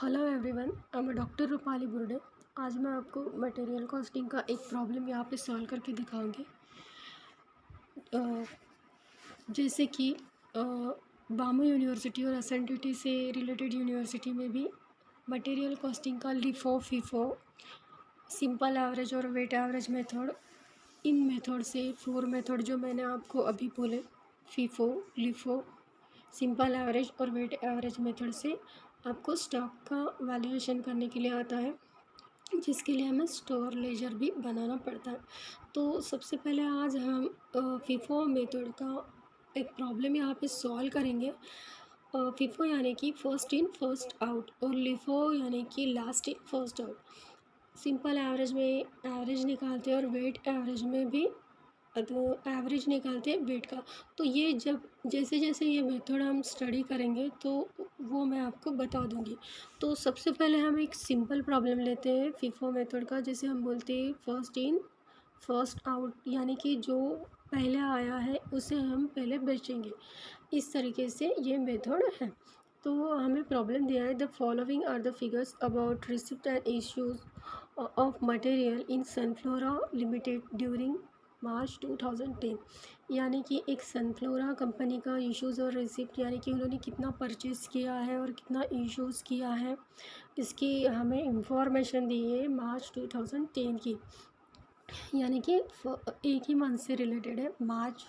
Hello everyone, मैं doctor Rupali Burde. आज मैं आपको मटेरियल कॉस्टिंग का एक प्रॉब्लम यहाँ पे सॉल्व करके दिखाऊंगी। अ, जैसे कि बामू यूनिवर्सिटी और एसएनटीटी से रिलेटेड यूनिवर्सिटी में भी मटेरियल कॉस्टिंग का लिफो फीफो, सिंपल एवरेज और वेट एवरेज मेथड, इन मेथड से 4 मेथड जो मैंने आपको अभी बोले, फीफो, लिफो, सिंपल एवरेज और वेट एवरेज मेथड से आपको स्टॉक का वैल्यूएशन करने के लिए आता है, जिसके लिए हमें स्टोर लेजर भी बनाना पड़ता है। तो सबसे पहले आज हम फीफो मेथड का एक प्रॉब्लम यहाँ पे सॉल्व करेंगे। फीफो यानी कि फर्स्ट इन फर्स्ट आउट और लिफो यानी कि last in first out. Simple average में एवरेज निकालते हैं और वेट एवरेज में भी तो एवरेज निकालते हैं वेट का। तो ये जब जैसे जैसे ये मेथड हम स्टडी करेंगे तो वो मैं आपको बता दूंगी। तो सबसे पहले हम एक सिंपल प्रॉब्लम लेते हैं फीफो मेथड का, जिसे हम बोलते हैं फर्स्ट इन फर्स्ट आउट, यानी कि जो पहले आया है उसे हम पहले बेचेंगे। इस तरीके से ये मेथड है। तो हमें प्रॉब्लम दिया है, the following are the figures about receipt and issues of material in Sunflora limited during March 2010। यानी कि एक सनफ्लोरा कंपनी का इश्यूज़ और रिसिप्ट, यानी कि उन्होंने कितना परचेज़ किया है और कितना इश्यूज़ किया है, इसकी हमें इंफॉर्मेशन दी है मार्च 2010 की। यानी कि एक ही मंथ से रिलेटेड है, मार्च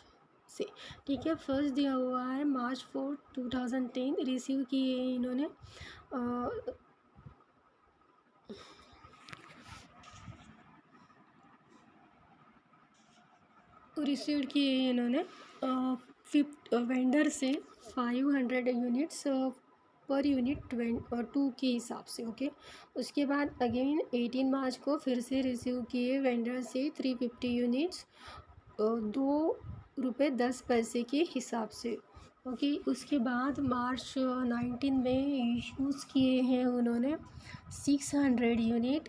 से। ठीक है, फर्स्ट दिया हुआ है मार्च 4 2010, रिसीव किए हैं इन्होंने रिसीव किए हैं इन्होंने फिफ्थ वेंडर से 500 यूनिट्स पर यूनिट 2 के हिसाब से। ओके, उसके बाद अगेन 18 मार्च को फिर से रिसीव किए वेंडर से 350 यूनिट्स 2 रुपये 10 पैसे के हिसाब से। ओके, उसके बाद मार्च 19 में इशूज़ किए हैं उन्होंने 600 यूनिट।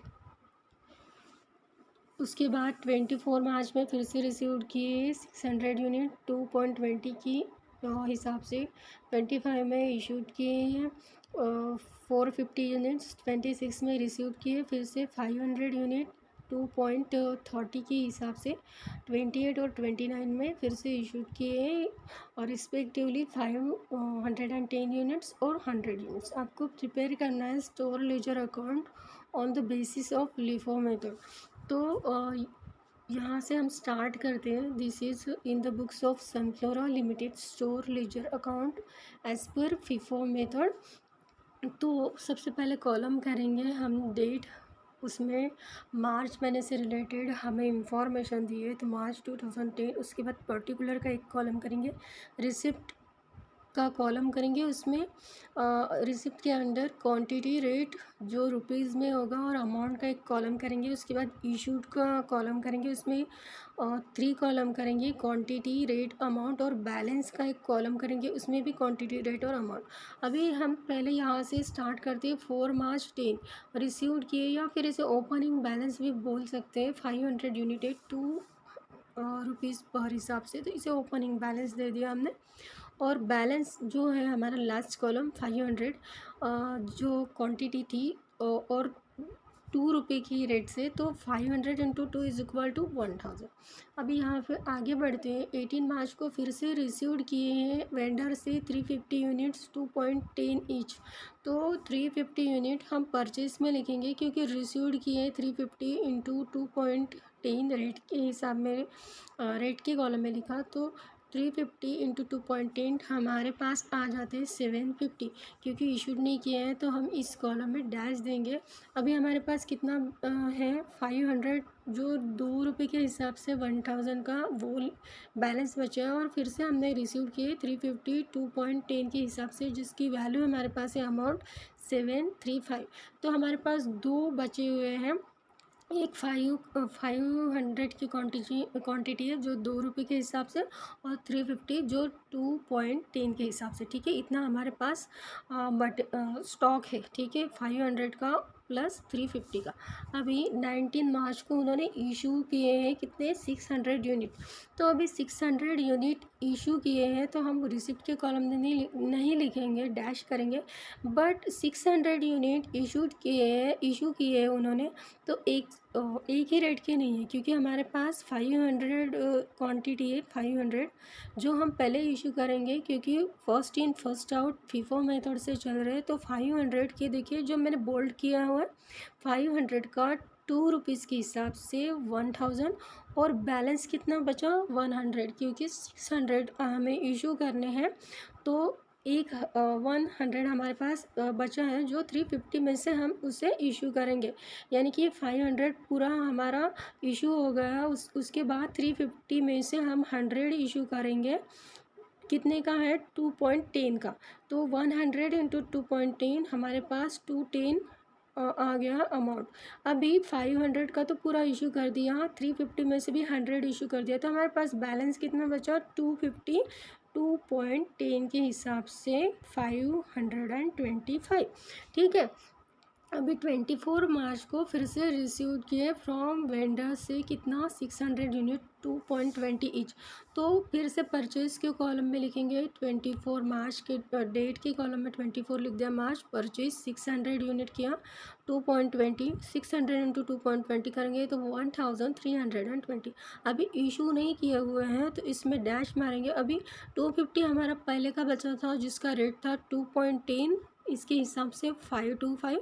उसके बाद 24 मार्च में फिर से रिसीव किए 600 यूनिट 2.20 की हिसाब से। 25 में इशूड किए हैं 450 यूनिट्स। 26 में रिसीव किए फिर से 500 यूनिट 2.30 के हिसाब से। 28 और 29 में फिर से इशूड किए हैं और रिस्पेक्टिवली 510 यूनिट्स और 100 यूनिट्स। आपको प्रिपेयर करना है store ledger account on the basis of LIFO method. तो यहाँ से हम स्टार्ट करते हैं। This is in the books of Sunflora limited store ledger account as per FIFO method. तो सबसे पहले कॉलम करेंगे हम डेट, उसमें मार्च महीने से रिलेटेड हमें इंफॉर्मेशन दी है तो मार्च 2010। उसके बाद पर्टिकुलर का एक कॉलम करेंगे, रिसिप्ट का कॉलम करेंगे, उसमें रिसिप्ट के अंडर क्वांटिटी रेट जो रुपीज़ में होगा और अमाउंट का एक कॉलम करेंगे। उसके बाद इशूड का कॉलम करेंगे, उसमें 3 कॉलम करेंगे, क्वांटिटी रेट अमाउंट, और बैलेंस का एक कॉलम करेंगे, उसमें भी क्वांटिटी रेट और अमाउंट। अभी हम पहले यहाँ से स्टार्ट करते हैं 4 मार्च 10 रिसीव्ड किए, या फिर इसे ओपनिंग बैलेंस भी बोल सकते हैं। 500 यूनिट 2 रुपीज़ पर हिसाब से, तो इसे ओपनिंग बैलेंस दे दिया हमने। और बैलेंस जो है हमारा लास्ट कॉलम 500 जो क्वांटिटी थी और 2 रुपये की रेट से, तो 500 इंटू 2 इज इक्वल टू 1000। अभी यहाँ पे आगे बढ़ते हैं। 18 मार्च को फिर से रिसीव्ड किए हैं वेंडर से 350 यूनिट्स 2.10 ईच। तो 350 यूनिट हम परचेज में लिखेंगे, क्योंकि रिसीव्ड किए 350 इंटू 2.10 रेट के हिसाब में रेट के कॉलम में लिखा, तो 350 इंटू 2.10 हमारे पास आ जाते हैं 750। क्योंकि इशूड नहीं किए हैं तो हम इस कॉलम में डैश देंगे। अभी हमारे पास कितना है 500, जो 2 रुपये के हिसाब से 1000 का वो बैलेंस बचा है। और फिर से हमने रिसीव किए 350 2.10 के हिसाब से, जिसकी वैल्यू हमारे पास है अमाउंट 735। तो हमारे पास 2 बचे हुए हैं, एक 500 की क्वांटिटी है जो 2 रुपये के हिसाब से, और 350 जो 2.10 के हिसाब से। ठीक है, इतना हमारे पास बट स्टॉक है। ठीक है, 500 का प्लस 350 का। अभी 19 मार्च को उन्होंने इशू किए हैं कितने 600 यूनिट। तो अभी 600 यूनिट इशू किए हैं तो हम रिसिप्ट के कॉलम में नहीं लिखेंगे, डैश करेंगे। बट 600 यूनिट इशू किए हैं उन्होंने, तो एक ही रेट के नहीं है, क्योंकि हमारे पास 500 क्वांटिटी है। 500 जो हम पहले इशू करेंगे, क्योंकि first in first out FIFO method से चल रहे हैं। तो 500 के देखिए जो मैंने बोल्ड किया हुआ है, 500 का 2 रुपीज़ के हिसाब से 1000, और बैलेंस कितना बचा 100, क्योंकि 600 हमें इशू करने हैं। तो 100 हमारे पास बचा है, जो 350 में से हम उसे इशू करेंगे। यानी कि 500 पूरा हमारा इशू हो गया। उसके बाद 350 में से हम 100 इशू करेंगे। कितने का है 2.10 का। तो 100 इंटू 2.10 हमारे पास 210 आ गया अमाउंट। अभी 500 का तो पूरा इशू कर दिया, 350 में से भी 100 इशू कर दिया, तो हमारे पास बैलेंस कितना बचा 250। 2.10 के हिसाब से 525। ठीक है। अभी 24 मार्च को फिर से रिसीव किए फ्रॉम वेंडर से कितना 600 यूनिट 2.20 ईच। तो फिर से परचेज के कॉलम में लिखेंगे 24 मार्च के डेट के कॉलम में 24 लिख दिया मार्च। परचेज 600 यूनिट किया 2.20, 600 इंटू 2.20 करेंगे तो 1320। अभी इशू नहीं किए हुए हैं तो इसमें डैश मारेंगे। अभी 250 हमारा पहले का बचा था जिसका रेट था 2.10, इसके हिसाब से 525।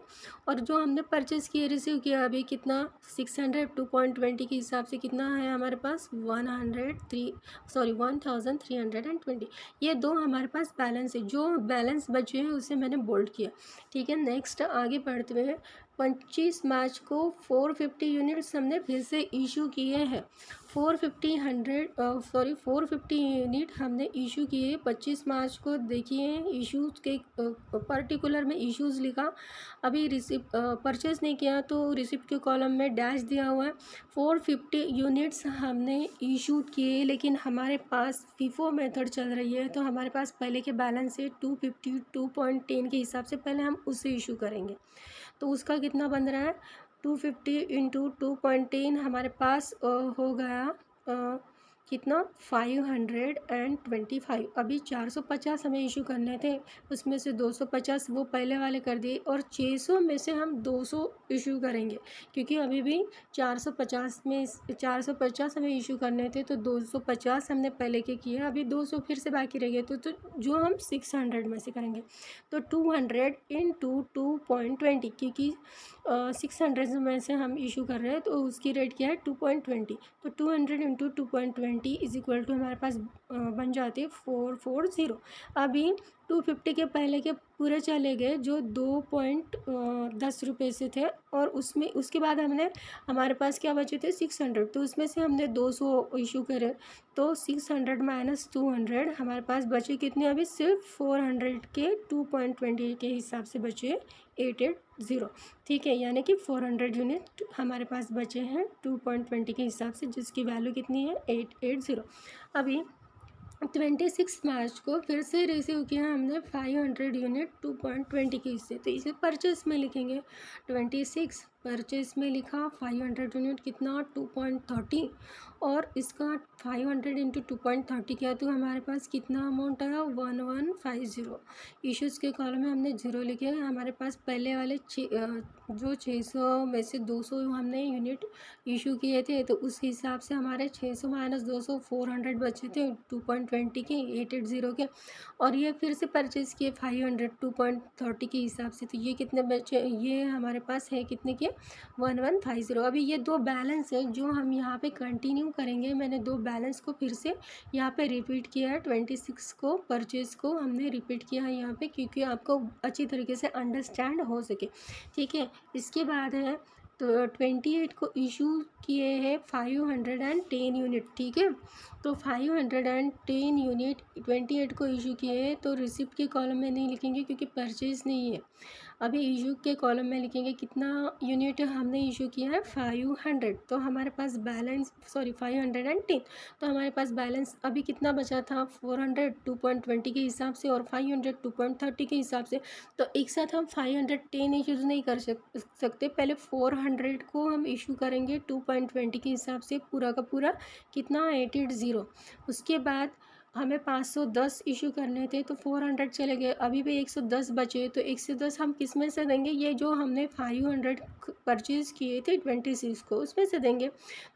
और जो हमने परचेज़ किए रिसीव किया अभी कितना 600 2.20 के हिसाब से कितना है हमारे पास 1320। ये दो हमारे पास बैलेंस है। जो बैलेंस बचे हैं उसे मैंने बोल्ड किया। ठीक है। नेक्स्ट आगे बढ़ते हुए 25 मार्च को 450 यूनिट्स हमने फिर से इशू किए हैं। 450 यूनिट हमने इशू किए 25 मार्च को। देखिए इशूज़ के पर्टिकुलर में इश्यूज़ लिखा। अभी रिसिप्ट परचेज़ नहीं किया तो रिसिप्ट के कॉलम में डैश दिया हुआ है। 450 यूनिट्स हमने इशू किए, लेकिन हमारे पास फीफो मेथड चल रही है तो हमारे पास पहले के बैलेंस है 250। 2.10 के हिसाब से पहले हम उसे इशू करेंगे। तो उसका कितना बन रहा है 250 इंटू 2.10 हमारे पास हो गया कितना 525। अभी 450 हमें इशू करने थे, उसमें से 250 वो पहले वाले कर दिए, और 600 में से हम 200 इशू करेंगे, क्योंकि अभी भी 450 हमें इशू करने थे। तो 250 हमने पहले के किए, अभी 200 फिर से बाकी रह गए। तो जो हम 600 में से करेंगे तो 200 इंटू 2.20, क्योंकि 600 में से हम इशू कर रहे हैं तो उसकी रेट क्या है 2.20। तो 200 इंटू 2.20 इज इक्वल टू हमारे पास बन जाती है 440। अभी 250 के पहले के पूरे चले गए जो 2.10 रुपये से थे, और उसमें उसके बाद हमारे पास क्या बचे थे 600। तो उसमें से हमने 200 इशू करे, तो 600 माइनस 200 हमारे पास बचे कितने अभी सिर्फ 400 के 2.20 के हिसाब से बचे 880। ठीक है। यानी कि 400 यूनिट हमारे पास बचे हैं 2.20 के हिसाब से, जिसकी वैल्यू कितनी है 880। अभी 26 मार्च को फिर से रिसीव किया हमने 500 यूनिट 2.20 के हिस्से। तो इसे परचेस में लिखेंगे 26 परचेस में लिखा 500 यूनिट कितना 2.30, और इसका 500 इंटू 2.30 किया तो हमारे पास कितना अमाउंट आया 1150। इश्यूज़ के कॉलम में हमने 0 लिखे हैं। हमारे पास पहले वाले जो 600 में से 200 हमने यूनिट इशू किए थे, तो उस हिसाब से हमारे 600 माइनस 200 400 बचे थे 2.20 के 880 के। और ये फिर से परचेज़ किए 500 2.30 के हिसाब से, तो ये कितने बचे ये हमारे पास है कितने के 1150। अभी ये दो बैलेंस है जो हम यहाँ पे कंटिन्यू करेंगे। मैंने दो बैलेंस को फिर से यहाँ पे रिपीट किया है। 26 को परचेज़ को हमने रिपीट किया है यहाँ पे, क्योंकि आपको अच्छी तरीके से अंडरस्टैंड हो सके। ठीक है। इसके बाद है तो 28 को इशू किए हैं 510 यूनिट। ठीक है। तो 510 यूनिट 28 को इशू किए हैं, तो रिसिप्ट के कॉलम में नहीं लिखेंगे क्योंकि परचेज़ नहीं है। अभी इशू के कॉलम में लिखेंगे कितना यूनिट हमने इशू किया है 500, तो हमारे पास बैलेंस 510, तो हमारे पास बैलेंस अभी कितना बचा था 400 2.20 के हिसाब से और 500 2.30 के हिसाब से। तो एक साथ हम 510 इशूज़ नहीं कर सकते, पहले 400 को हम इशू करेंगे 2.20 के हिसाब से पूरा का पूरा कितना 880। उसके बाद हमें 510 इशू करने थे तो 400 चले गए, अभी भी 110 बचे, तो 110 हम किस में से देंगे, ये जो हमने 500 परचेज़ किए थे 26 को उसमें से देंगे।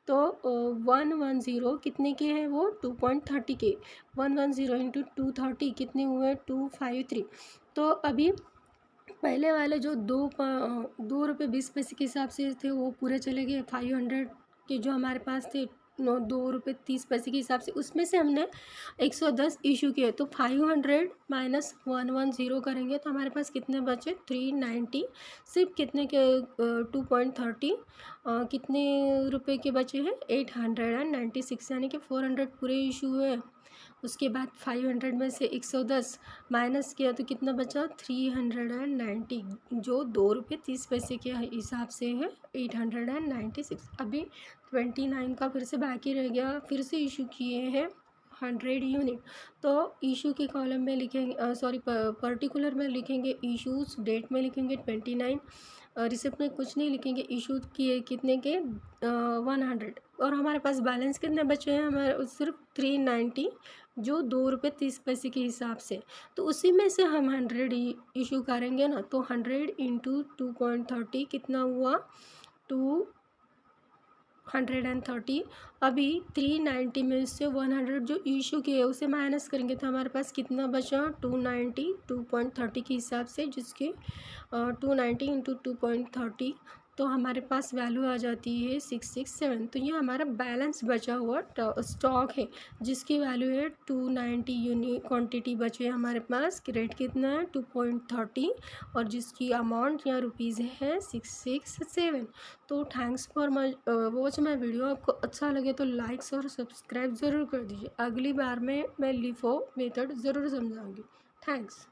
तो 110 कितने के हैं वो 2.30 के, 110 इंटू 230 कितने हुए 253। तो अभी पहले वाले जो 2 रुपये 20 पैसे के हिसाब से थे वो पूरे चले गए, 500 के जो हमारे पास थे 2 रुपये 30 पैसे के हिसाब से उसमें से हमने 110 इशू किए, तो 500 माइनस 110 करेंगे तो हमारे पास कितने बचे 390। सिर्फ कितने के 2.30 कितने रुपए के बचे हैं 896, यानी कि 400 पूरे इशू हुए। उसके बाद 500 में से 110 माइनस किया तो कितना बचा 390, जो 2 रुपये 30 पैसे के हिसाब से है 896। अभी 29 का फिर से बाकी रह गया, फिर से इशू किए हैं 100 यूनिट। तो इशू के कॉलम में लिखेंगे पर्टिकुलर में लिखेंगे इशूज़, डेट में लिखेंगे 29, रिसिप्ट में कुछ नहीं लिखेंगे, इशू किए कितने के 100, और हमारे पास बैलेंस कितने बचे हैं हमारे सिर्फ 390, जो 2 रुपये 30 पैसे के हिसाब से। तो उसी में से हम 100 इशू करेंगे ना, तो 100 इंटू 2.30 कितना हुआ 230। अभी 390 में से 100 जो इशू किए उसे माइनस करेंगे तो हमारे पास कितना बचा 290 2.30 के हिसाब से, जिसके 290 इंटू 2.30 तो हमारे पास वैल्यू आ जाती है 667। तो ये हमारा बैलेंस बचा हुआ स्टॉक है जिसकी वैल्यू है 290 यूनिट क्वांटिटी बचे हमारे पास, रेट कितना है 2.30 और जिसकी अमाउंट या रुपीज़ है 667। तो thanks for watch my video. आपको अच्छा लगे तो लाइक्स और सब्सक्राइब ज़रूर कर दीजिए। अगली बार में मैं लिफो मेथड ज़रूर समझाऊंगी। थैंक्स।